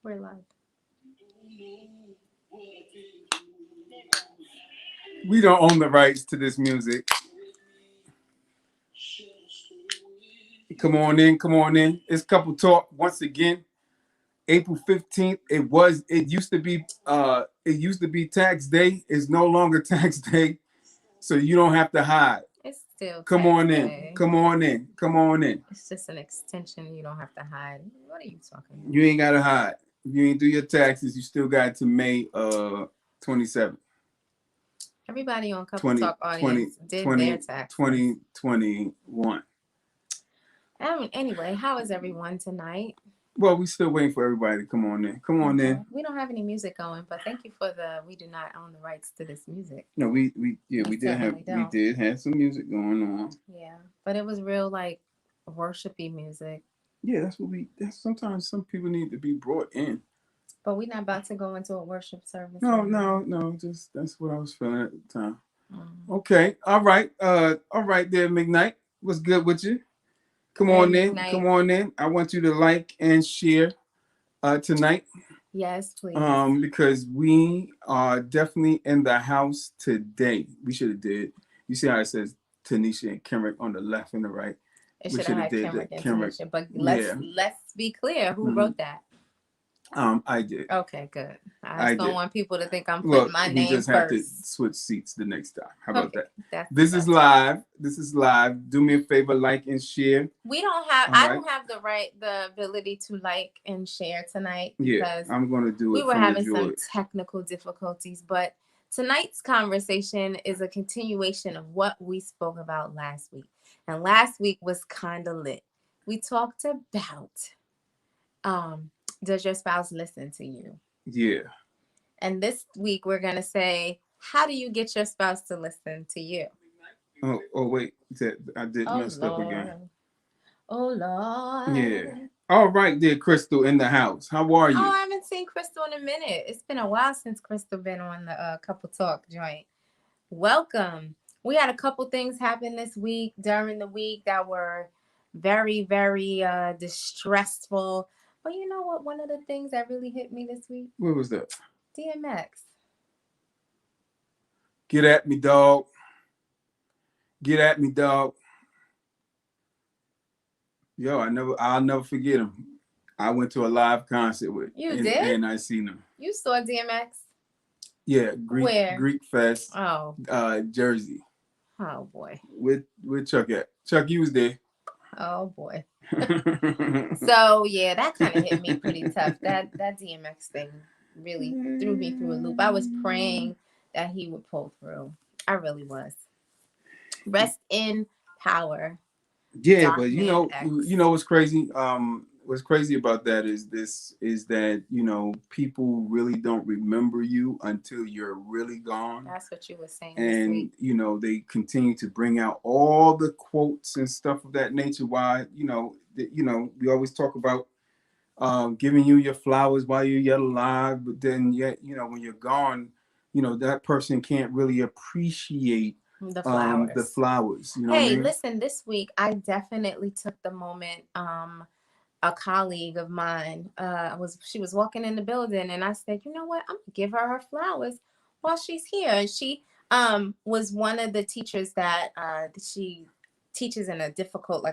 We're live. We don't own the rights to this music. Come on in, come on in. It's couple talk once again. April 15th. It used to be tax day. It's no longer tax day. So you don't have to hide. It's still Come tax on in. day. Come on in. Come on in. It's just an extension. You don't have to hide. What are you talking about? You ain't gotta hide. If you ain't do your taxes, you still got to May 27th. Everybody on Couple 20, Talk 20, audience did their 20, taxes. 2021. Anyway, how is everyone tonight? Well, we still waiting for everybody to come on in. Come on in. We don't have any music going, but thank you for the. We do not own the rights to this music. No, we certainly don't. did have some music going on. Yeah, but it was real like worshipy music. Yeah, that's sometimes some people need to be brought in. But we're not about to go into a worship service. No, right now. no, no, just that's what I was feeling at the time. Mm. Okay, all right there, McKnight. What's good with you? Come Hey, on in, McKnight. come on in. I want you to like and share tonight. Yes, please. Because we are definitely in the house today. We should have did. You see how it says Tanisha and Kenrick on the left and the right. It We should should have have had did Kenrick the and Kenrick. Tanisha. But Yeah. let's be clear. Who Mhm. wrote that? I did. Okay, good. I I just don't did. want people to think I'm Well, putting my we name just have to first. switch seats the next time. How about Okay, that? that's This is that's live. This is live. Do me a favor, like and share. we don't have. All I right. don't have the ability to like and share tonight Yeah, because I'm gonna do we it were from the having some joy. technical difficulties. But tonight's conversation is a continuation of what we spoke about last week, and last week was kind of lit. We talked about um, does your spouse listen to you? Yeah. And this week we're gonna say, how do you get your spouse to listen to you? Oh wait. I did Oh messed up again. Lord. Oh Yeah. Lord. All right, there, Crystal in the house. How are Oh, you? I haven't seen Crystal in a minute. It's been a while since Crystal been on the Couple Talk joint. Welcome. We had a couple things happen this week during the week that were very, very distressful. But you know what? One of the things that really hit me this week, What was that? DMX. Get at me, dog. Get at me, dog. Yo, I'll never forget him. I went to a live concert with, You did? and I seen him. You saw DMX? Yeah, Where? Greek Fest, Oh, Jersey. oh boy. With Chuck at. Chuck, you was there. Oh boy. So yeah, that kind of hit me pretty tough. That DMX thing really threw me through a loop. I was praying that he would pull through. I really was. Rest in power. Yeah, Dark but Man X. you know what's crazy? What's crazy about that is that people really don't remember you until you're really gone. That's what you were saying this And week. they continue to bring out all the quotes and stuff of that nature. Why we always talk about giving you your flowers while you're yet alive, but then yet when you're gone, that person can't really appreciate The the flowers. flowers. You know what I Hey, mean? listen, this week I definitely took the moment. A colleague of mine she was walking in the building and I said, you know what, I'm gonna give her flowers while she's here. And she was one of the teachers that she teaches in a difficult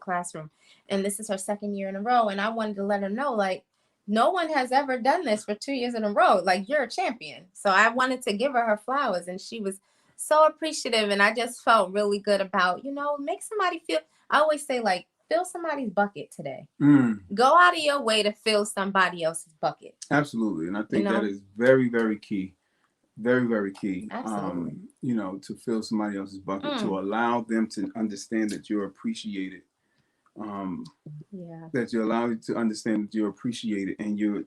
classroom, and this is her second year in a row, and I wanted to let her know, like, no one has ever done this for 2 years in a row. Like, you're a champion. So I wanted to give her flowers, and she was so appreciative, and I just felt really good about, make somebody feel. I always say, like, fill somebody's bucket today. Go out of your way to fill somebody else's bucket. Absolutely. And I think that is very, very key. Very, very key. Absolutely. To fill somebody else's bucket, to allow them to understand that you're appreciated. Yeah. That you allow you to understand that you're appreciated and you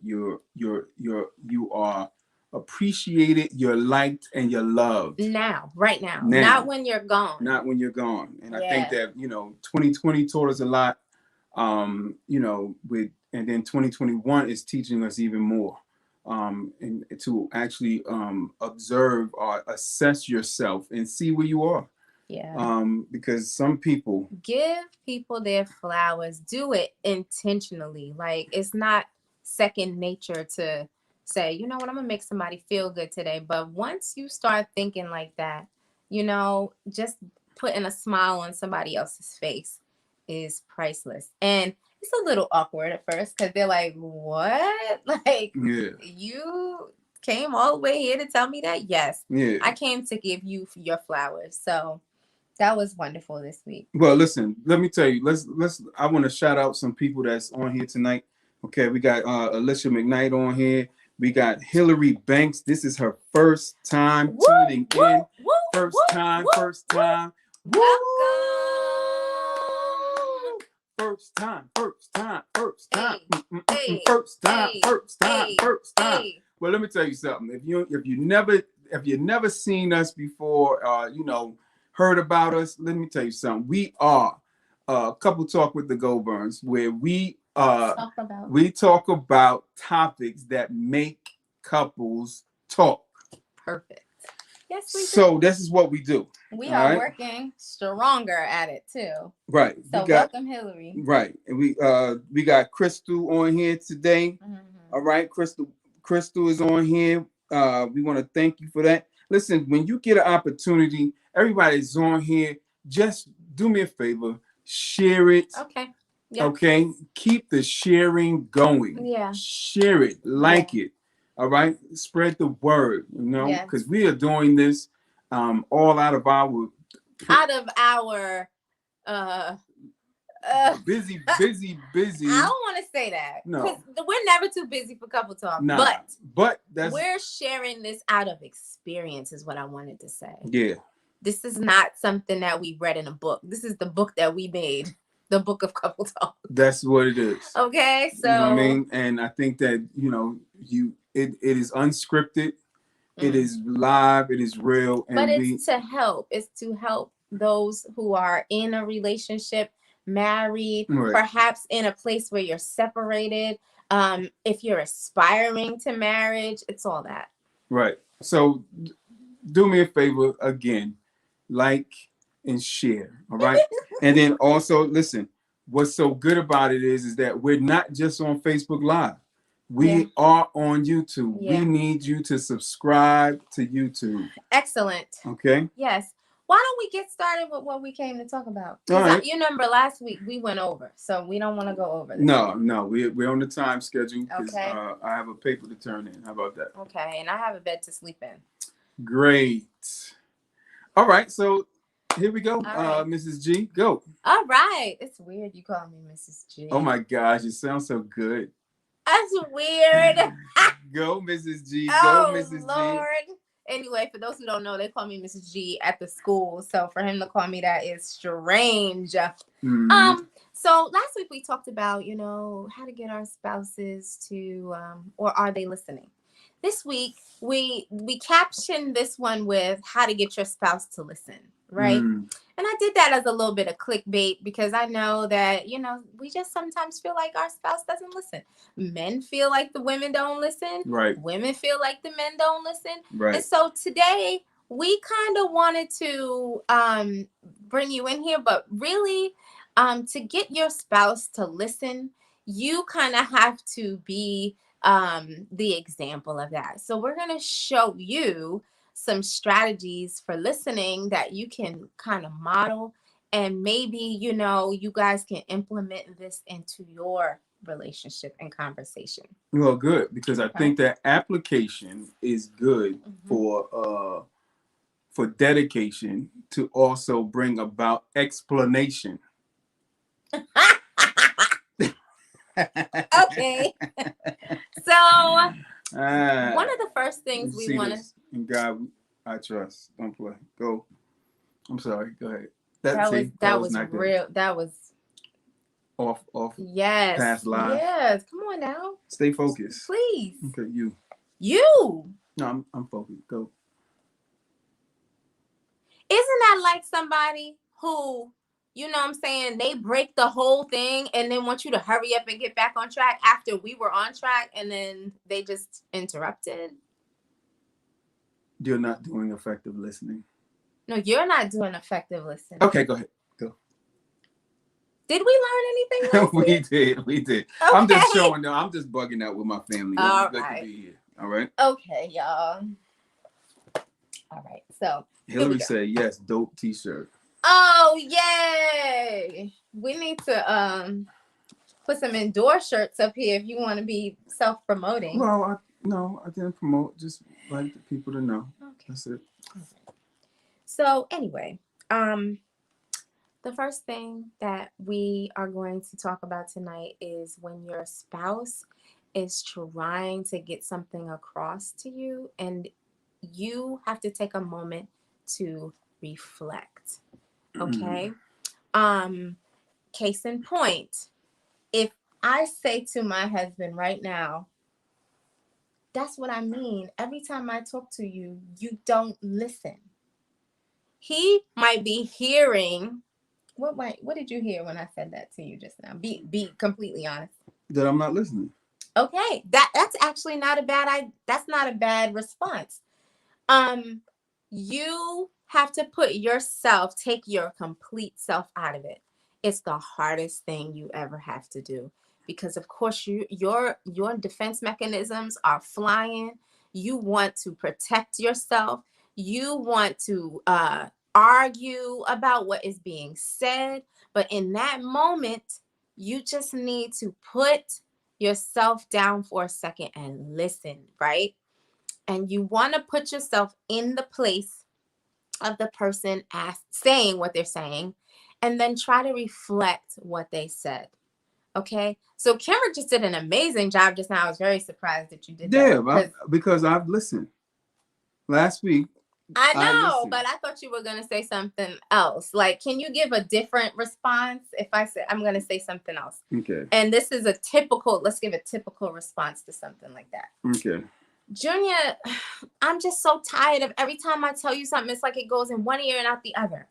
are appreciated, you're liked, and you're loved. Now, right now. Not when you're gone. Not when you're gone. And I think that 2020 taught us a lot. And then 2021 is teaching us even more. And to actually observe or assess yourself and see where you are. Yeah. Because some people give people their flowers. Do it intentionally. Like, it's not second nature to say, you know what, I'm gonna make somebody feel good today. But once you start thinking like that, you know, just putting a smile on somebody else's face is priceless. And it's a little awkward at first because they're like, what? Like, Yeah. you came all the way here to tell me that? Yes. Yeah. I came to give you your flowers. So that was wonderful this week. Well, listen, let me tell you, let's I want to shout out some people that's on here tonight. Okay, we got Alicia McKnight on here. We got Hillary Banks. This is her first time tuning in. First time. First time. Welcome. First time. First time. First time. First time. Well, let me tell you something. If you never seen us before, you know, heard about us, let me tell you something. We are Couple Talk with the Goldburns, where we talk about topics that make couples talk. Perfect. Yes, we do. So this is what we do. We are working stronger at it too. Right. So welcome, Hillary. Right. And we got Crystal on here today. Mm-hmm. All right, Crystal is on here. We want to thank you for that. Listen, when you get an opportunity, everybody's on here. Just do me a favor, share it. Okay. Yeah. Okay. Keep the sharing going. Yeah. Share it, it. All right. Spread the word, you know, because we are doing this all out of our busy. I don't want to say that. No. Because we're never too busy for Couple Talk. Nah, but we're sharing this out of experience is what I wanted to say. Yeah. This is not something that we read in a book. This is the book that we made. The book of Couple Talk. That's what it is. Okay. So you know what I mean? And I think that, you know, it is unscripted. It is live. It is real. And but it's to help. It's to help those who are in a relationship, married, perhaps in a place where you're separated. If you're aspiring to marriage, it's all that. Right. So do me a favor again, like and share. All right. And then also listen, what's so good about it is that we're not just on Facebook Live. We are on YouTube. We need you to subscribe to YouTube. Excellent. Okay. Yes. Why don't we get started with what we came to talk about? Because you remember last week we went over, so we don't want to go over this. No, we're on the time schedule because I have a paper to turn in. How about that? Okay, and I have a bed to sleep in. Great. All right, so here we go. Mrs. G, go. All right. It's weird you call me Mrs. G. Oh my gosh, it sounds so good. That's weird. Go, Mrs. G. Oh, go, Mrs. Lord. G. Anyway, for those who don't know, they call me Mrs. G at the school. So for him to call me that is strange. Mm-hmm. So last week we talked about, you know, how to get our spouses to, or are they listening? This week we captioned this one with how to get your spouse to listen, right? And I did that as a little bit of clickbait because I know that, you know, we just sometimes feel like our spouse doesn't listen. Men feel like the women don't listen. Right. Women feel like the men don't listen. Right. And so today we kind of wanted to bring you in here, but really to get your spouse to listen, you kind of have to be the example of that. So we're going to show you some strategies for listening that you can kind of model, and maybe, you know, you guys can implement this into your relationship and conversation. Well, good, because I think that application is good for dedication to also bring about explanation. Okay. So one of the first things we want to. In God, I trust. Don't play. Go. I'm sorry. Go ahead. That was not real. Good. That was off. Yes. Past live. Yes. Come on now. Stay focused. Please. Okay, you. No, I'm focused. Go. Isn't that like somebody who, you know what I'm saying, they break the whole thing and then want you to hurry up and get back on track after we were on track, and then they just interrupted? You're not doing effective listening. No, you're not doing effective listening. Okay, go ahead. Go. Did we learn anything last week? We did. Okay. I'm just showing them. I'm just bugging out with my family. All It's good right. to be here. All right. Okay, y'all. All right. So Hillary said yes. Dope T-shirt. oh yay! We need to put some indoor shirts up here if you want to be self-promoting. Well, I didn't promote. Just like the people to know. Okay. That's it. So anyway, the first thing that we are going to talk about tonight is when your spouse is trying to get something across to you and you have to take a moment to reflect. Okay? Case in point, if I say to my husband right now, that's what I mean. Every time I talk to you, you don't listen. He might be hearing what did you hear when I said that to you just now? Be completely honest. That I'm not listening. Okay, that's actually not a bad response. You have to take your complete self out of it. It's the hardest thing you ever have to do because of course your defense mechanisms are flying. You want to protect yourself. You want to argue about what is being said, but in that moment, you just need to put yourself down for a second and listen, right? And you want to put yourself in the place of the person saying what they're saying, and then try to reflect what they said. Okay, so Cameron just did an amazing job just now. I was very surprised that you did that. Yeah, because I've listened. Last week, I know, but I thought you were going to say something else. Like, can you give a different response? If I say, I'm going to say something else. Okay. And this is let's give a typical response to something like that. Okay. Junior, I'm just so tired of every time I tell you something, it's like it goes in one ear and out the other.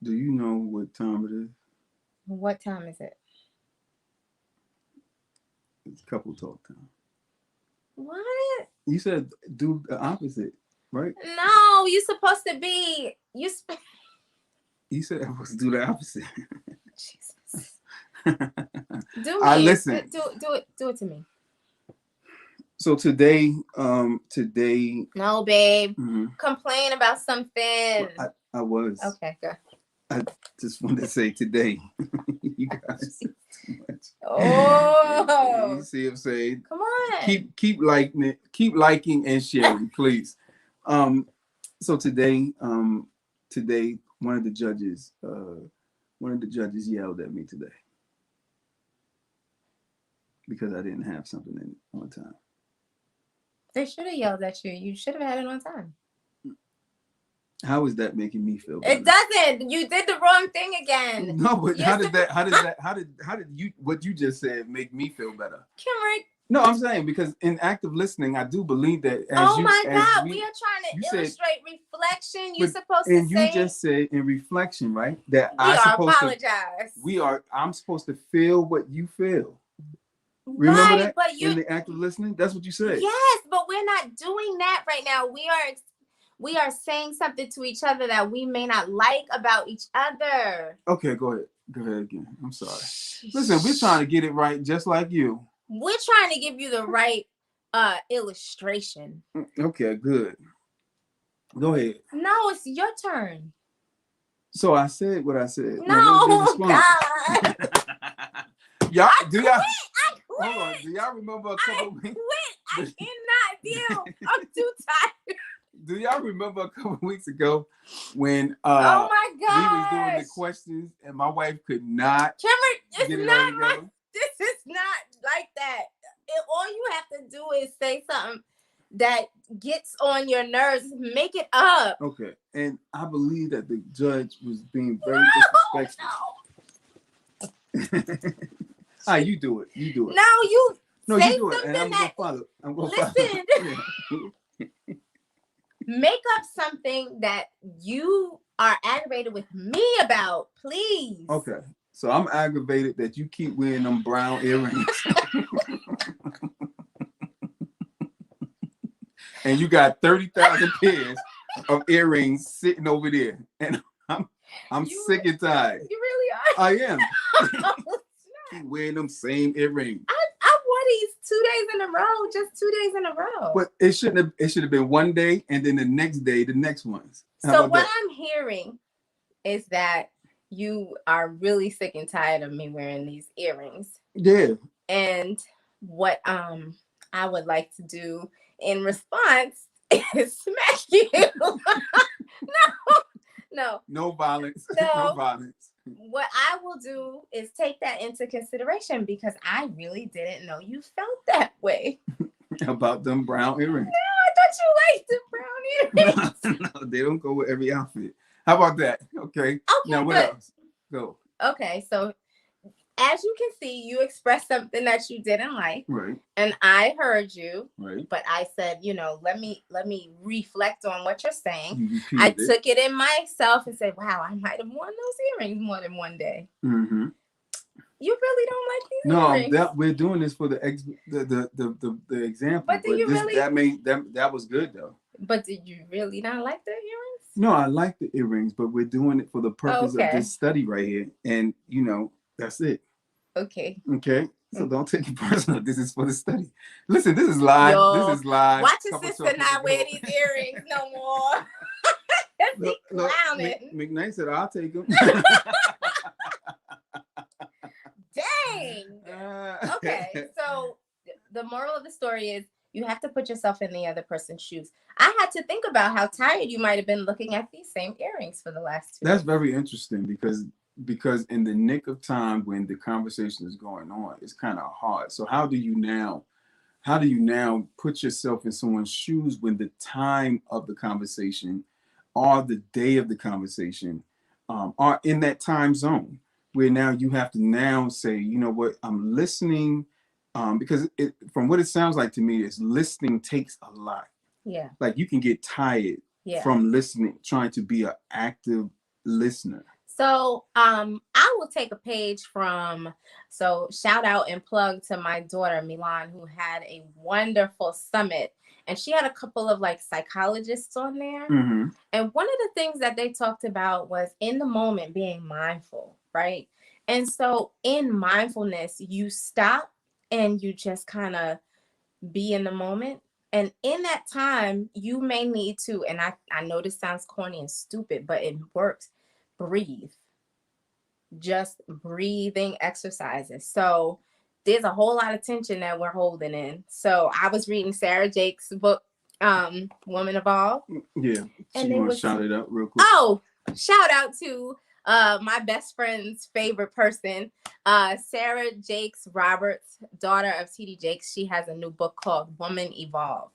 Do you know what time it is? What time is it? It's couple talk time. What? You said do the opposite, right? No, you're supposed to be. You said I was do the opposite. Jesus. Do I me. listen. Do it to me. So today. No, babe. Mm-hmm. Complain about something. Well, I was. Okay, good. I just wanted to say today, you guys. Too much. Oh, you see what I'm saying? Come on. Keep liking and sharing, please. So today, one of the judges yelled at me today because I didn't have something in on time. They should have yelled at you. You should have had it on time. How is that making me feel better? It doesn't. You did the wrong thing again. No, but how did you what you just said make me feel better? Cameron. No, I'm saying because in active listening, I do believe that. We are trying to illustrate reflection. You're supposed to say. And you just said in reflection, right? That I'm supposed to feel what you feel. Remember that in the active listening? That's what you said. Yes, but we're not doing that right now. We are saying something to each other that we may not like about each other. Okay, go ahead. Go ahead again. I'm sorry. Listen, we're trying to get it right, just like you. We're trying to give you the right illustration. Okay, good. Go ahead. No, it's your turn. So I said what I said. No, God. Y'all, do y'all? I quit. Hold on. Do y'all remember a couple weeks? I cannot deal. I'm too tired. Do y'all remember a couple weeks ago when oh my God, we was doing the questions and my wife could not Cameron, get it all together? This is not like that. All you have to do is say something that gets on your nerves. Make it up. Okay. And I believe that the judge was being very disrespectful. No. You do it. You do it. No, you do it. And I'm gonna follow. Listen. Make up something that you are aggravated with me about, please. Okay. So I'm aggravated that you keep wearing them brown earrings. And you got 30,000 pairs of earrings sitting over there. And I'm You sick and tired. You really are. I am. Oh, Keep wearing them same earrings. I wore these 2 days in a row, just 2 days in a row. But it should have been one day and then the next day, the next ones. How So about what that? I'm hearing is that you are really sick and tired of me wearing these earrings. Yeah. And what I would like to do in response is smack you. No. No violence. No. No violence. What I will do is take that into consideration because I really didn't know you felt that way. About them brown earrings. I thought you liked the brown earrings. No, they don't go with every outfit. How about that? Okay. Okay, Now what but else? Go. okay, so as you can see, you expressed something that you didn't like, Right. and I heard you. Right. But I said, let me reflect on what you're saying. You I repeated it. took it in myself and said, wow, I might have worn those earrings more than one day. Mm-hmm. You really don't like these earrings. No, we're doing this for the example. But do you really? That was good though. But did you really not like the earrings? No, I like the earrings, but we're doing it for the purpose of Okay. this study right here, and that's it. Okay. Okay. So don't take it personal. This is for the study. Listen, this is live. Yo, this is live. Watch your sister not wear these earrings no more. Look, Clowning. McKnight said, I'll take them. Dang. Okay. So the moral of the story is you have to put yourself in the other person's shoes. I had to think about how tired you might have been looking at these same earrings for the last 2 That's days. very interesting because in the nick of time when the conversation is going on, it's kind of hard. So how do you now put yourself in someone's shoes when the time of the conversation or the day of the conversation are in that time zone where now you have to now say, you know what, I'm listening, because from what it sounds like to me is listening takes a lot. Yeah. Like you can get tired from listening, trying to be an active listener. So I will take a page so shout out and plug to my daughter, Milan, who had a wonderful summit. And she had a couple of psychologists on there. Mm-hmm. And one of the things that they talked about was in the moment being mindful, right? And so in mindfulness, you stop and you just kind of be in the moment. And in that time, you may need to, and I know this sounds corny and stupid, but it works. Breathe. Just breathing exercises. So there's a whole lot of tension that we're holding in. So I was reading Sarah Jake's book, Woman Evolve. Yeah. And you want to shout it out real quick? Oh, shout out to my best friend's favorite person, Sarah Jakes Roberts, daughter of T.D. Jakes. She has a new book called Woman Evolve.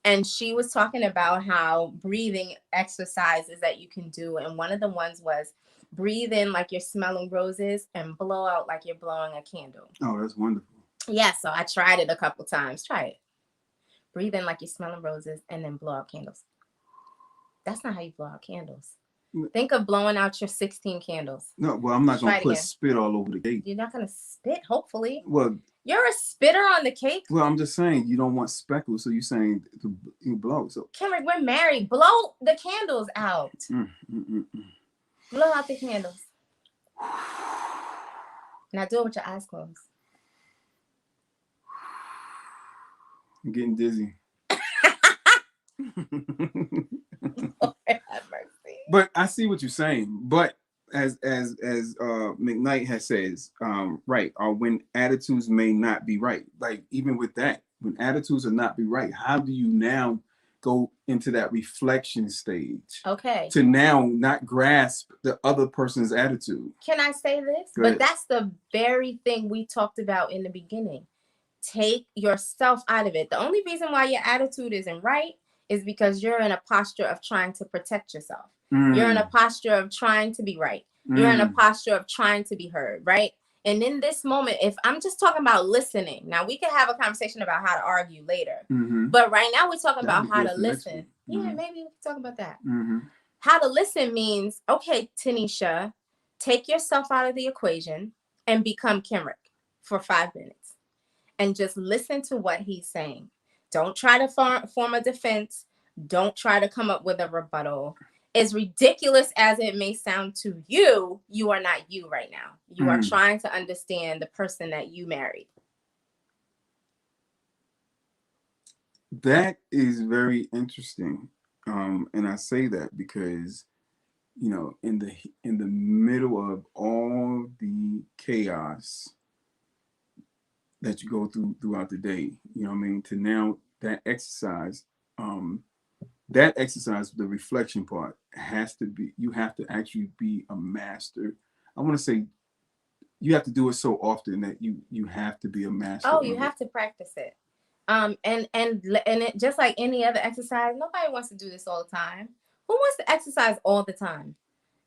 And she was talking about how breathing exercises that you can do. And one of the ones was breathe in like you're smelling roses and blow out like you're blowing a candle. Oh, that's wonderful. Yeah, so I tried it a couple times. Try it. Breathe in like you're smelling roses and then blow out candles. That's not how you blow out candles. Think of blowing out your 16 candles. No, well, I'm not going to put spit all over the cake. You're not going to spit, hopefully. Well, you're a spitter on the cake. Well, I'm just saying you don't want speckles, so you're saying you blow. So Kendrick, we're married. Blow the candles out. Blow out the candles. Now do it with your eyes closed. I'm getting dizzy. Lord have mercy. But I see what you're saying. But as McKnight has says, right, or when attitudes may not be right. Like even with that, when attitudes are not be right, how do you now go into that reflection stage? Okay. To now not grasp the other person's attitude. Can I say this? But that's the very thing we talked about in the beginning. Take yourself out of it. The only reason why your attitude isn't right is because you're in a posture of trying to protect yourself. You're in a posture of trying to be right. You're in a posture of trying to be heard, right? And in this moment, if I'm just talking about listening, now we can have a conversation about how to argue later. But right now we're talking about how to listen. Yeah, maybe we can talk about that. How to listen means, okay, Tanisha, take yourself out of the equation and become Kenrick for 5 minutes and just listen to what he's saying. Don't try to form a defense. Don't try to come up with a rebuttal. as ridiculous as it may sound to you, you are not you right now. You are trying to understand the person that you married. That is very interesting. And I say that because, you know, in the middle of all the chaos that you go through throughout the day, you know what I mean, to now that exercise, the reflection part has to be, you have to actually be a master. I want to say you have to do it so often that you have to be a master. Oh, you have to practice it. And it, just like any other exercise, nobody wants to do this all the time. Who wants to exercise all the time?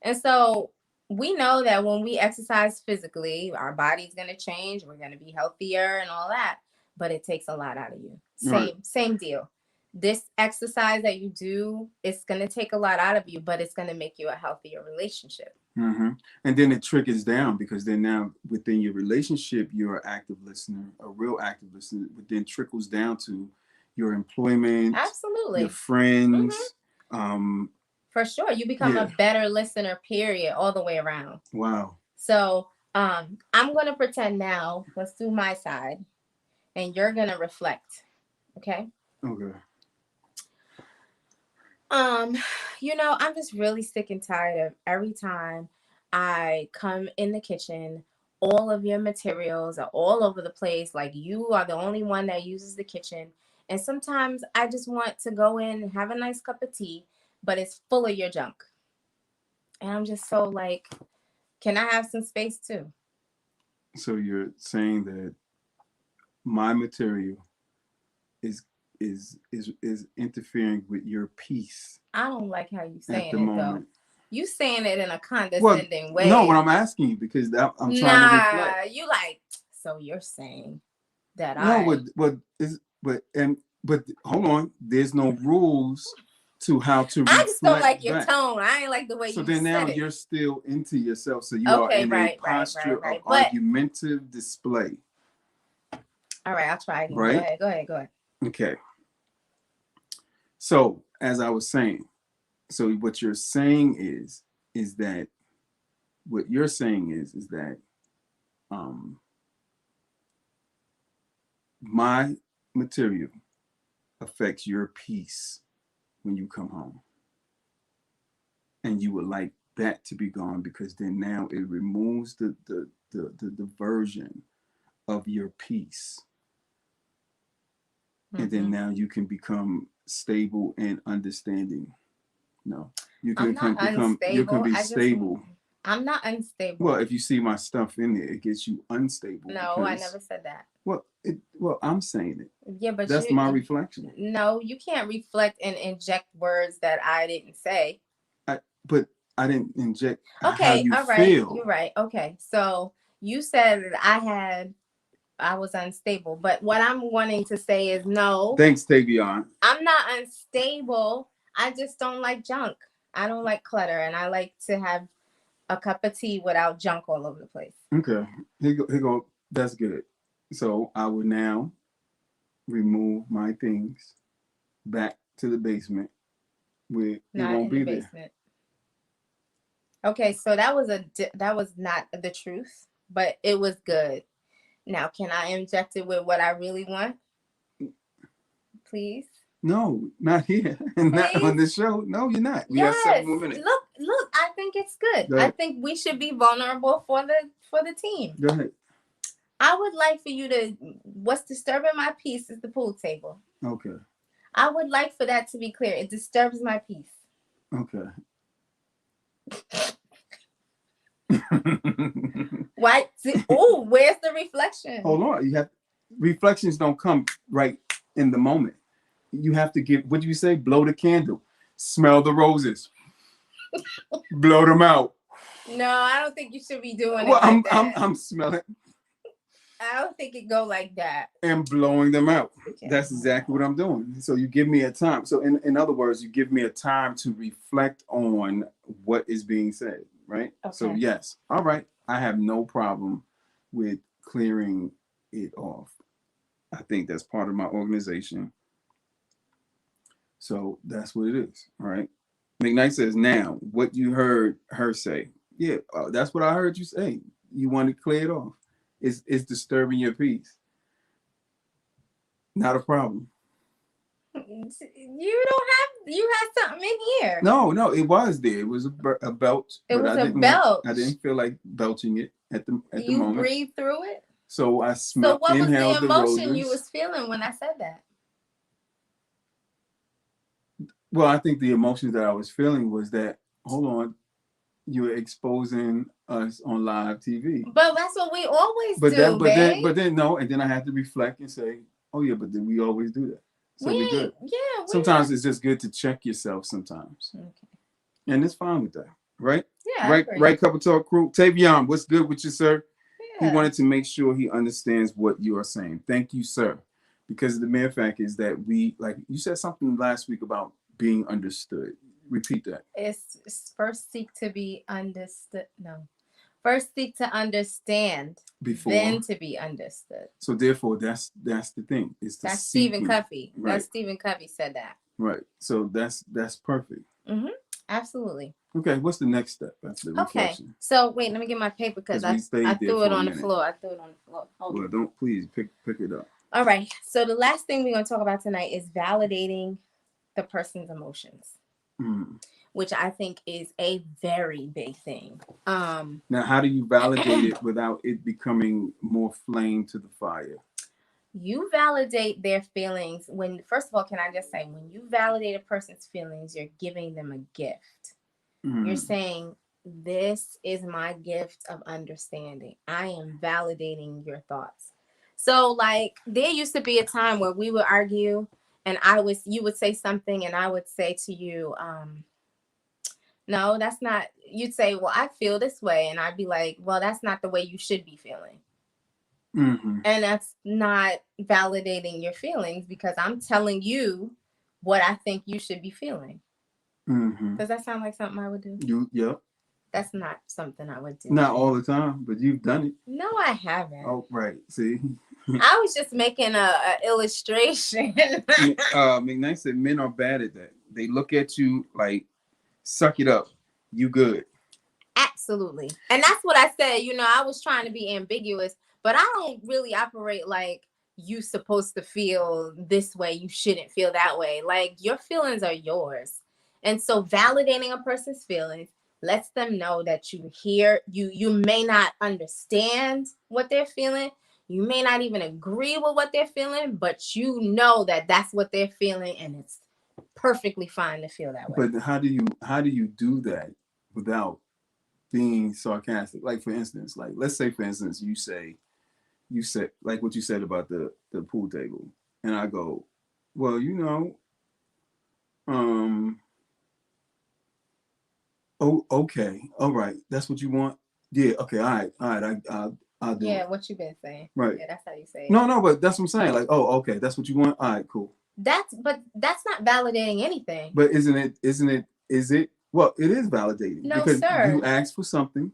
And so we know that when we exercise physically, our body's going to change. We're going to be healthier and all that. But it takes a lot out of you. Same deal. This exercise that you do, it's going to take a lot out of you, but it's going to make you a healthier relationship. Mm-hmm. And then it trickles down, because then now within your relationship, you're an active listener, a real active listener, but then trickles down to your employment, absolutely, your friends. For sure. You become a better listener, period, all the way around. Wow. So I'm going to pretend now, let's do my side, and you're going to reflect. Okay? Okay. You know, I'm just really sick and tired of every time I come in the kitchen, all of your materials are all over the place. Like, you are the only one that uses the kitchen. And sometimes I just want to go in and have a nice cup of tea, but it's full of your junk. And I'm just so like, can I have some space too? So you're saying that my material is interfering with your peace. I don't like how you saying it though. You saying it in a condescending way. No, what I'm asking you, because I'm trying to reflect. You like, so you're saying that but hold on, there's no rules to how to reflect. I just don't like your tone. I ain't like the way you said it. So then now you're still into yourself, so you are in a posture of argumentative display. All right, I'll try again. Right? Go ahead. Okay. So as I was saying, so what you're saying is that my material affects your peace when you come home, and you would like that to be gone, because then now it removes the version of your peace. And then now you can become stable and understanding. No, you can be stable. I'm not unstable. Well, if you see my stuff in there, it gets you unstable. No, I never said that. Well, I'm saying it. Yeah, but that's my reflection. No, you can't reflect and inject words that I didn't say. But I didn't inject. Okay, all right. Feel. You're right. Okay, so you said that I was unstable, but what I'm wanting to say is no. Thanks, Tavion. I'm not unstable. I just don't like junk. I don't like clutter, and I like to have a cup of tea without junk all over the place. Okay, here go. That's good. So I will now remove my things back to the basement, where it won't be there. Okay, so that was not the truth, but it was good. Now, can I inject it with what I really want? Please? No, not here. And not on the show. No, you're not. We have 7 more minutes. Look, I think it's good. I think we should be vulnerable for the team. Go ahead. I would like for you to, what's disturbing my peace is the pool table. Okay. I would like for that to be clear. It disturbs my peace. Okay. What? Oh, where's the reflection? Hold on. Reflections don't come right in the moment. You have to give, what do you say? Blow the candle. Smell the roses. Blow them out. No, I don't think you should be doing it like that. I'm smelling. I don't think it go like that. And blowing them out. Okay. That's exactly what I'm doing. So you give me a time. So in other words, you give me a time to reflect on what is being said, right? Okay. So yes. All right. I have no problem with clearing it off. I think that's part of my organization. So that's what it is. All right. McKnight says, now, what you heard her say. Yeah, that's what I heard you say. You want to clear it off. It's disturbing your peace. Not a problem. You had something in here. No, it was there. It was a belch, It but was a belch. I didn't feel like belching it at the You moment. breathed through it. So I So what was the emotion roses. you was feeling when I said that? Well, I think the emotions that I was feeling was that, hold on, you're exposing us on live TV. But that's what we always do, but then no, and then I had to reflect and say, oh yeah, but then we always do that. So we good. Yeah. Sometimes it's just good to check yourself sometimes. Okay. And it's fine with that, right? Yeah. Right, Couple Talk crew. Tavion, what's good with you, sir? Yeah. He wanted to make sure he understands what you are saying. Thank you, sir. Because the mere fact is that we, like you said something last week about being understood. Repeat that. It's first seek to be understood. No. First seek to understand before then to be understood. So therefore that's the thing. That's Stephen Covey. Right. That's Stephen Covey said that. Right. So that's perfect. Mm-hmm. Absolutely. Okay, what's the next step after the reflection? Okay. So wait, let me get my paper because I threw it on the floor. Hold on. Don't please pick it up. All right. So the last thing we're going to talk about tonight is validating the person's emotions. Which I think is a very big thing. Now, how do you validate it without it becoming more flame to the fire? You validate their feelings when, first of all, can I just say, when you validate a person's feelings, you're giving them a gift. You're saying, this is my gift of understanding. I am validating your thoughts. So, like, there used to be a time where we would argue, and you would say something, and I would say to you, no, that's not, you'd say, well, I feel this way. And I'd be like, well, that's not the way you should be feeling. And that's not validating your feelings because I'm telling you what I think you should be feeling. Does that sound like something I would do? Yep. That's not something I would do. Not all the time, but you've done it. No, I haven't. Oh, right. See? I was just making a illustration. McKnight said men are bad at that. They look at you like, suck it up. You good. Absolutely. And that's what I said. I was trying to be ambiguous, but I don't really operate like you supposed to feel this way. You shouldn't feel that way. Like, your feelings are yours. And so validating a person's feelings lets them know that you hear, you may not understand what they're feeling. You may not even agree with what they're feeling, but you know that that's what they're feeling, and it's perfectly fine to feel that way. But how do you do that without being sarcastic? Like, for instance, like, let's say, for instance, you said like what you said about the pool table, and I go, well, oh, okay, all right, that's what you want. Yeah, okay, all right, I'll do it. Yeah, what you been saying. Right. Yeah, that's how you say it. No, but that's what I'm saying. Like, oh, okay, that's what you want. All right, cool. That's not validating anything. But is it? Well, it is validating. No, because sir. You asked for something,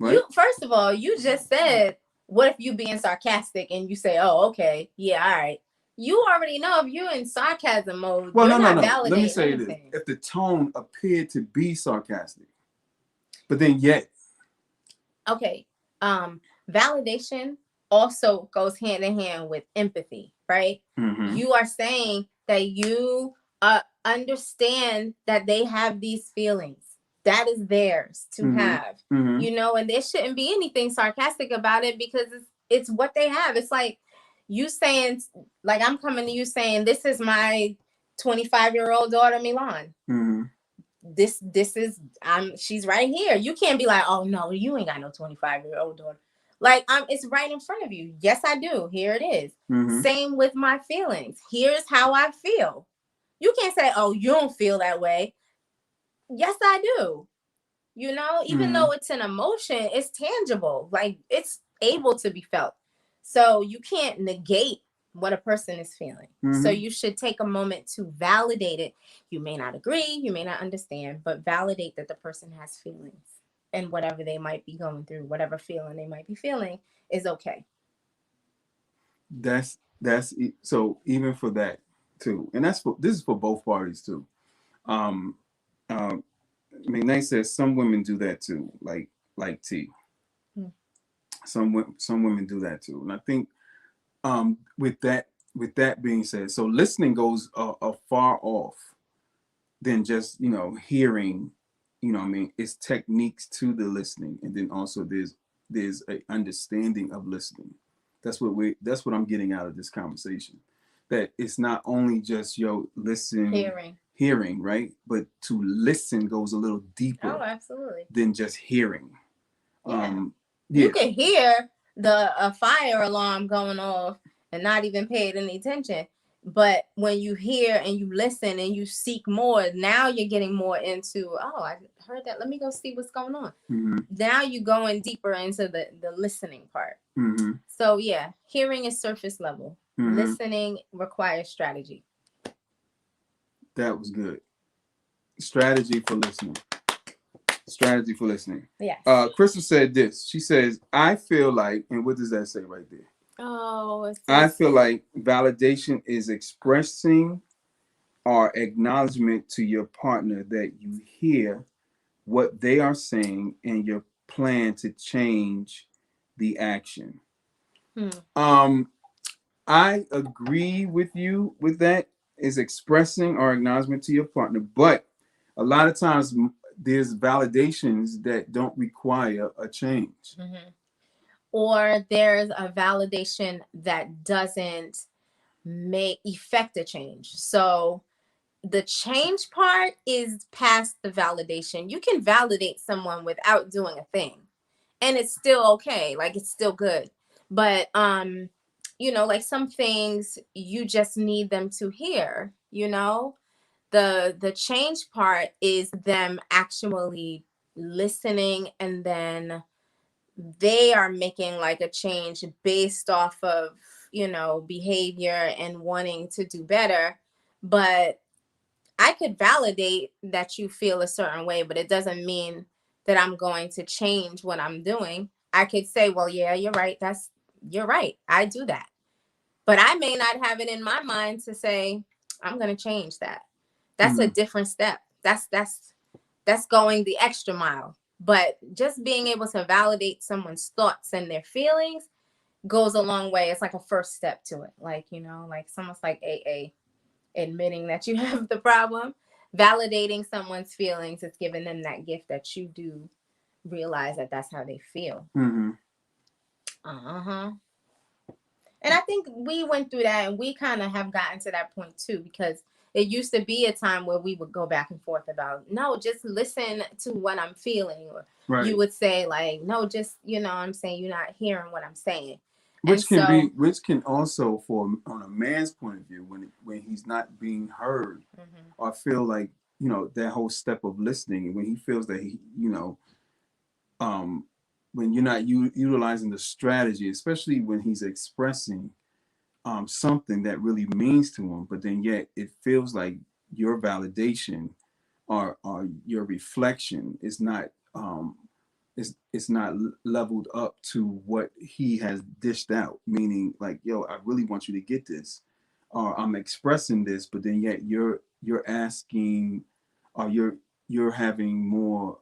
right? First of all, you just said, what if you being sarcastic and you say, oh, okay, yeah, all right. You already know if you're in sarcasm mode. Well, you're no. Let me say anything. this. If the tone appeared to be sarcastic, but then yet. Okay. Validation also goes hand in hand with empathy, right? You are saying that you understand that they have these feelings. That is theirs to have, and there shouldn't be anything sarcastic about it because it's what they have. It's like you saying, like, I'm coming to you saying, this is my 25-year-old daughter, Milan. This is she's right here. You can't be like, oh no, you ain't got no 25-year-old daughter. Like, it's right in front of you. Yes, I do. Here it is. Same with my feelings. Here's how I feel. You can't say, oh, you don't feel that way. Yes, I do. Even though it's an emotion, it's tangible. Like, it's able to be felt. So you can't negate what a person is feeling. So you should take a moment to validate it. You may not agree, you may not understand, but validate that the person has feelings, and whatever they might be going through, whatever feeling they might be feeling is okay. That's so even for that too. And this is for both parties too. McKnight says some women do that too, like T. Hmm. Some women do that too, and I think with that being said, so listening goes a far off than just hearing. I mean, it's techniques to the listening, and then also there's a understanding of listening. That's what I'm getting out of this conversation. That it's not only just listen, hearing, right? But to listen goes a little Oh, deeper absolutely. than just hearing. Yeah. Yeah. You can hear a fire alarm going off and not even pay it any attention. But when you hear and you listen and you seek more, now you're getting more into, oh, I heard that. Let me go see what's going on. Mm-hmm. Now you're going deeper into the listening part. Mm-hmm. So, yeah, hearing is surface level. Mm-hmm. Listening requires strategy. That was good. Strategy for listening. Strategy for listening. Yes. Crystal said this. She says, I feel like, and what does that say right there? Oh, I feel like validation is expressing or acknowledgement to your partner that you hear what they are saying and your plan to change the action. I agree with you with that, is expressing or acknowledgement to your partner, but a lot of times there's validations that don't require a change. Mm-hmm. Or there's a validation that doesn't effect a change. So the change part is past the validation. You can validate someone without doing a thing, and it's still okay. Like, it's still good. But like some things you just need them to hear. The change part is them actually listening, and then they are making like a change based off of behavior and wanting to do better. But I could validate that you feel a certain way, but it doesn't mean that I'm going to change what I'm doing. I could say, well, yeah, you're right. You're right. I do that. But I may not have it in my mind to say, I'm going to change that. That's a different step. That's going the extra mile. But just being able to validate someone's thoughts and their feelings goes a long way. It's like a first step to it. Like, like it's almost like AA, admitting that you have the problem, validating someone's feelings. It's giving them that gift that you do realize that that's how they feel. Mm-hmm. And I think we went through that, and we kind of have gotten to that point too, because it used to be a time where we would go back and forth about, no, just listen to what I'm feeling. Or right. You would say like, no, just, I'm saying you're not hearing what I'm saying. Which can also, on a man's point of view, when he's not being heard, or feel like, that whole step of listening, when he feels that he, when you're not utilizing the strategy, especially when he's expressing something that really means to him, but then yet it feels like your validation or your reflection is not it's not leveled up to what he has dished out, meaning like, yo, I really want you to get this, or I'm expressing this, but then yet you're asking, or you're having more,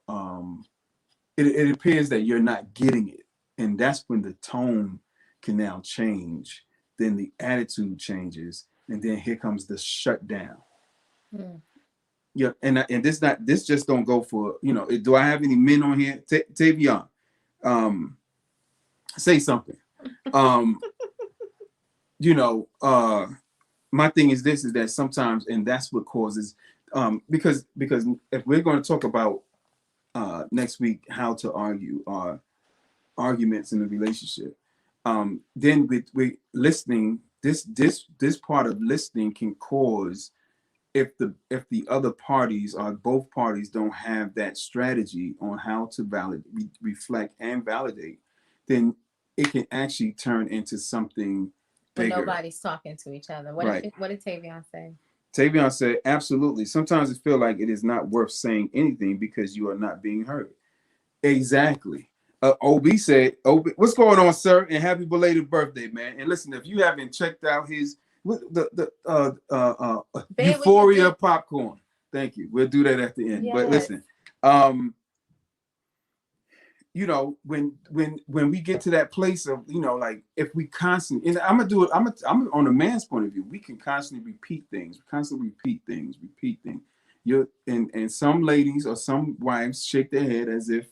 it appears that you're not getting it, and that's when the tone can now change, then the attitude changes, and then here comes the shutdown. Yeah, and this just don't go for, do I have any men on here? Tavion, say something. My thing is this, is that sometimes, and that's what causes, because if we're going to talk about next week how to argue or arguments in a relationship, then with listening, this part of listening can cause, if the other parties or both parties don't have that strategy on how to reflect and validate, then it can actually turn into something bigger. But nobody's talking to each other. What did Tavion say? Tavion said, absolutely. Sometimes it feels like it is not worth saying anything because you are not being heard. Exactly. OB said, what's going on, sir? And happy belated birthday, man. And listen, if you haven't checked out his Euphoria popcorn, Thank you. We'll do that at the end. But Yes. listen, you know, when we get to that place of, you know, like if we constantly, and I'm gonna do it, I'm on a man's point of view, we can constantly repeat things, repeat things. You're and some ladies or some wives shake their head as if,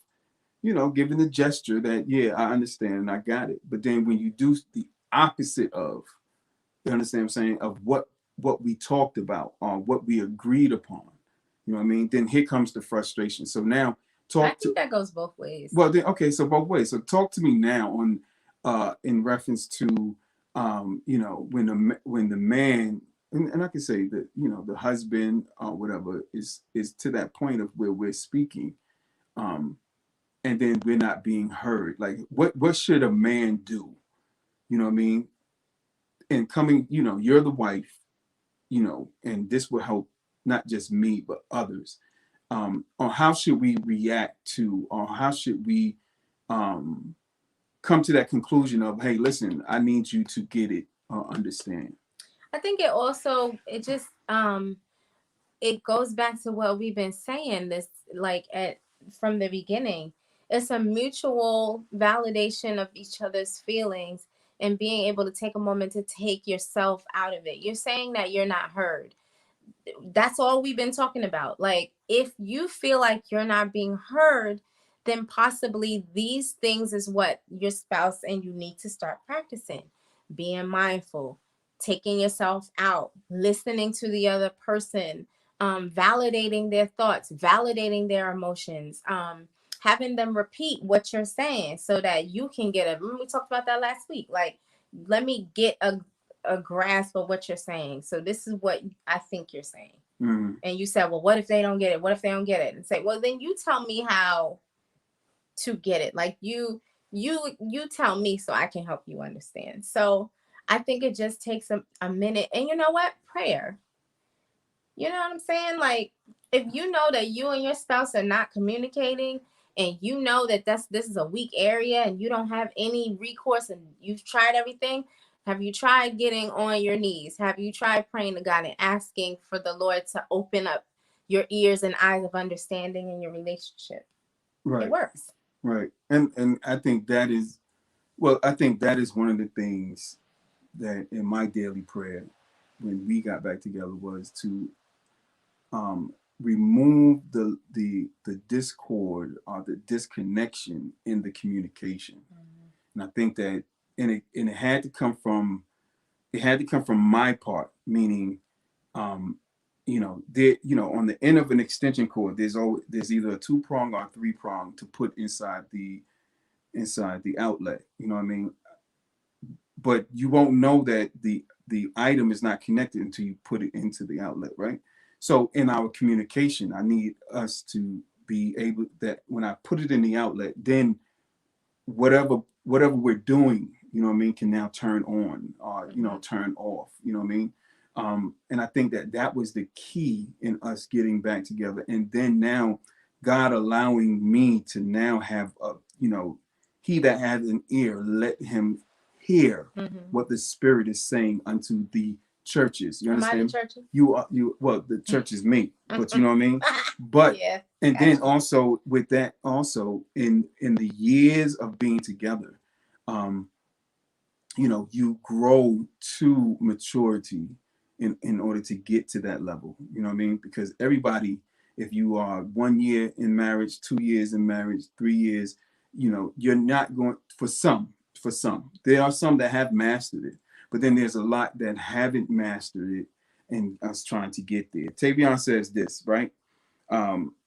you know, giving the gesture that, yeah, I understand and I got it. But then when you do the opposite of, you understand what I'm saying, of what we talked about or what we agreed upon, you know what I mean? Then here comes the frustration. So now I think that goes both ways. Well, then, okay, so both ways. So talk to me now on in reference to you know, when the man, and I can say that, you know, the husband or whatever is to that point of where we're speaking, and then we're not being heard. Like what should a man do? You know what I mean? And coming, you know, you're the wife, you know, and this will help not just me but others. On how should we react to, or how should we come to that conclusion of, hey, listen, I need you to get it or understand. I think it just it goes back to what we've been saying this, like, from the beginning. It's a mutual validation of each other's feelings and being able to take a moment to take yourself out of it. You're saying that you're not heard. That's all we've been talking about. Like, if you feel like you're not being heard, then possibly these things is what your spouse and you need to start practicing. Being mindful, taking yourself out, listening to the other person, validating their thoughts, validating their emotions, having them repeat what you're saying so that you can get it. Remember we talked about that last week. Like, let me get a grasp of what you're saying. So this is what I think you're saying. Mm-hmm. And you said, well, what if they don't get it? What if they don't get it? And say, well, then you tell me how to get it. Like, you tell me so I can help you understand. So I think it just takes a minute. And you know what? Prayer. You know what I'm saying? Like, if you know that you and your spouse are not communicating, and you know that this is a weak area and you don't have any recourse and you've tried everything, have you tried getting on your knees? Have you tried praying to God and asking for the Lord to open up your ears and eyes of understanding in your relationship? Right. It works. Right. And I think that is, well, I think that is one of the things that in my daily prayer when we got back together was to remove the discord or the disconnection in the communication. Mm-hmm. And I think that it had to come from my part, meaning you know, on the end of an extension cord there's either a 2-prong or a 3-prong to put inside the outlet, you know what I mean? But you won't know that the item is not connected until you put it into the outlet, right? So in our communication, I need us to be able that when I put it in the outlet, then whatever we're doing, you know what I mean, can now turn on or, you know, turn off, you know what I mean? And I think that was the key in us getting back together. And then now God allowing me to now have a, you know, he that has an ear, let him hear what the Spirit is saying unto the churches. You understand? Am I the churches? You well, the church is me, but you know what I mean? But yeah, and then also with that, also in the years of being together, you know, you grow to maturity in order to get to that level. You know what I mean? Because everybody, if you are 1 year in marriage, 2 years in marriage, 3 years, you know, you're not going, for some, there are some that have mastered it, but then there's a lot that haven't mastered it and us trying to get there. Tavion says this, right?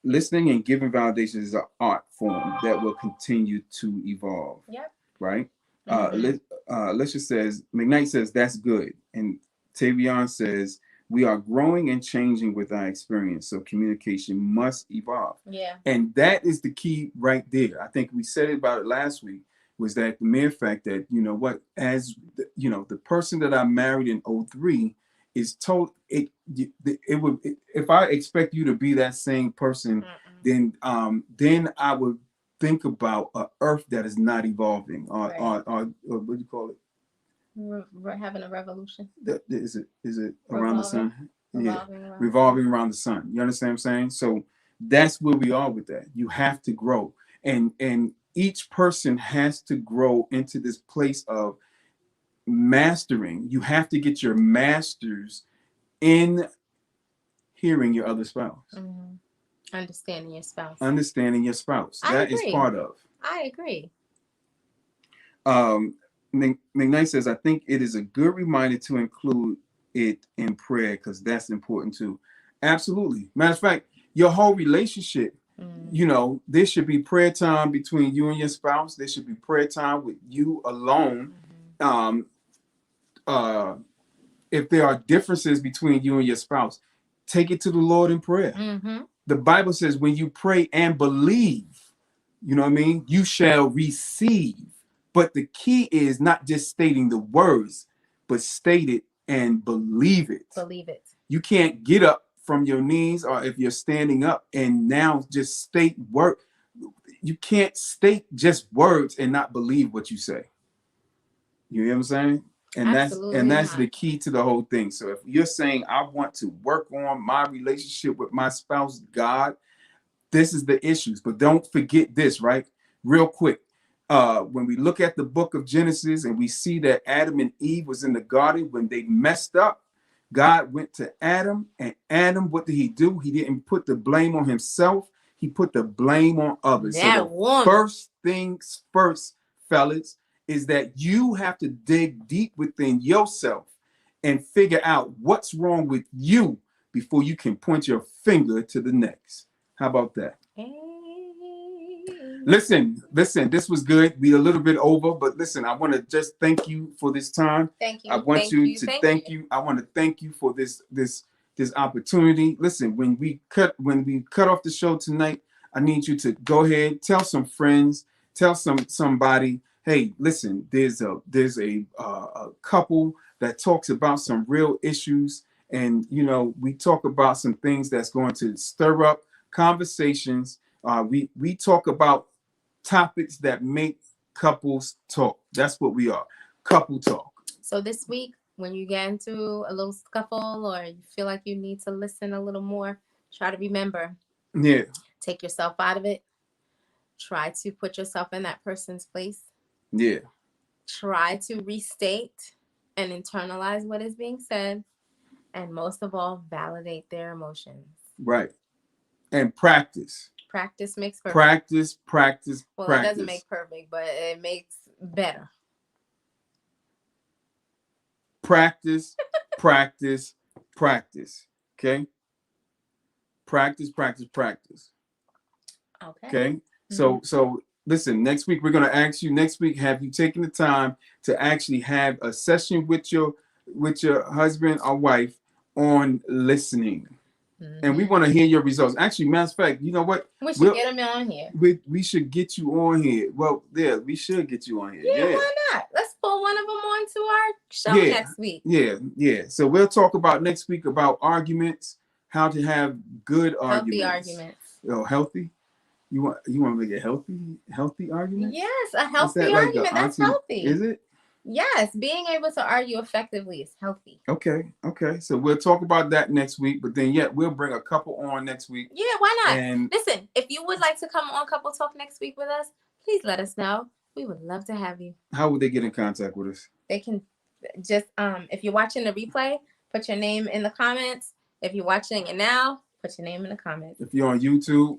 Listening and giving validation is an art form that will continue to evolve. Yep. Right? Alicia says, McKnight says, that's good. And Tavion says, we are growing and changing with our experience, so communication must evolve. Yeah. And that is the key right there. I think we said about it last week, was that the mere fact that, you know what, as you know, the person that I married in 2003 is told it would, if I expect you to be that same person, then I would think about an earth that is not evolving, or what do you call it? We're having a revolution. Is it around the sun? revolving around the sun. You understand what I'm saying? So that's where we are with that. You have to grow, and each person has to grow into this place of mastering. You have to get your masters in hearing your other spouse. Mm-hmm. Understanding your spouse. Understanding your spouse. That is part of. I agree. McKnight says, I think it is a good reminder to include it in prayer because that's important too. Absolutely. Matter of fact, your whole relationship, you know, there should be prayer time between you and your spouse. There should be prayer time with you alone. If there are differences between you and your spouse, take it to the Lord in prayer. The Bible says when you pray and believe, you know what I mean, you shall receive. But the key is not just stating the words, but state it and believe it. Believe it. You can't get up from your knees, or if you're standing up and now just state word. You can't state just words and not believe what you say. You know what I'm saying? And that's the key to the whole thing. So if you're saying, I want to work on my relationship with my spouse, God, this is the issues. But don't forget this, right? Real quick. When we look at the book of Genesis and we see that Adam and Eve was in the garden when they messed up, God went to Adam, and Adam, what did he do? He didn't put the blame on himself. He put the blame on others. So first things first, fellas, is that you have to dig deep within yourself and figure out what's wrong with you before you can point your finger to the next. How about that? Listen, this was good. We a little bit over, but listen, I want to just thank you for this time. Thank you. I want thank you. I want to thank you for this opportunity. Listen, when we cut off the show tonight, I need you to go ahead, tell some friends, tell somebody, hey, listen, there's a couple that talks about some real issues, and you know, we talk about some things that's going to stir up conversations. We talk about topics that make couples talk. That's what we are, couple talk. So this week, when you get into a little scuffle or you feel like you need to listen a little more, try to remember. Yeah. Take yourself out of it. Try to put yourself in that person's place. Yeah. Try to restate and internalize what is being said. And most of all, validate their emotions. Right. And practice. Practice makes perfect. Practice. Well, it doesn't make perfect, but it makes better. Practice. Okay? Practice. Okay? So listen, next week we're going to ask you, have you taken the time to actually have a session with your husband or wife on listening? And we want to hear your results. Actually, matter of fact, you know what? We should get them on here. We should get you on here. Well, yeah, we should get you on here. Yeah, why not? Let's pull one of them onto our show next week. Yeah. So we'll talk about next week about arguments, how to have good arguments. Healthy arguments. Oh, healthy? You want to make a healthy argument? Yes, a healthy argument. That's healthy. Is it? Yes, being able to argue effectively is healthy. Okay. So we'll talk about that next week, but then we'll bring a couple on next week. Yeah, why not? And listen, if you would like to come on Couple Talk next week with us, please let us know. We would love to have you. How would they get in contact with us? They can just if you're watching the replay, put your name in the comments. If you're watching it now, put your name in the comments. If you're on YouTube,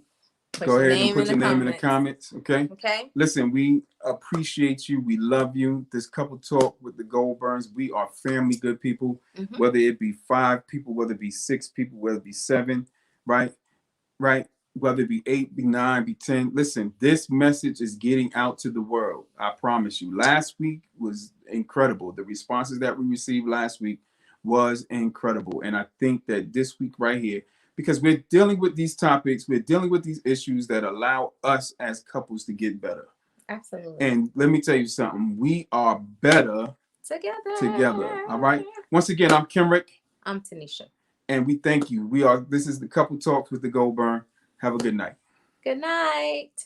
go ahead and put your name in the comments. Okay. Listen, we appreciate you. We love you. This Couple Talk with the Goldburns. We are family, good people. Whether it be 5 people, whether it be 6 people, whether it be 7, right? Whether it be 8, be 9, be 10. Listen, this message is getting out to the world. I promise you. Last week was incredible. The responses that we received last week was incredible. And I think that this week right here, because we're dealing with these topics, we're dealing with these issues that allow us as couples to get better. Absolutely. And let me tell you something. We are better together. All right. Once again, I'm Kenrick. I'm Tanisha. And we thank you. This is the Couple Talks with the Goldburn. Have a good night. Good night.